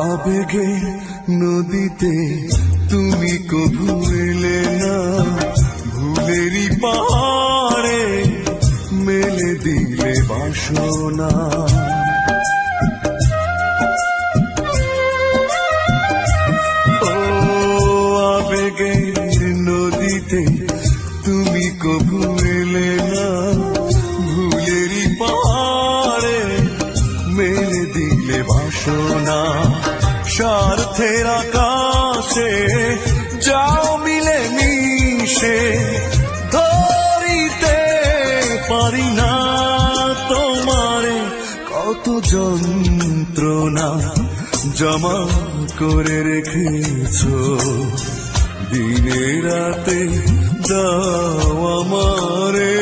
আবেগে নদীতে তুমি কভু এলে না, ভুলেরই পাহাড়ে মেলে দিলে বাসনা। ও আবেগের নদীতে তুমি কভু এলে না, ভুলেরই পাহাড়ে মেলে দিলে বাসনা। স্বার্থের আকাশে যাও মিলে মিশে, ধরিতে পারি না তোমারে কত যন্ত্রণা জমা করে রেখেছো। দিনে রাতে দাও আমারে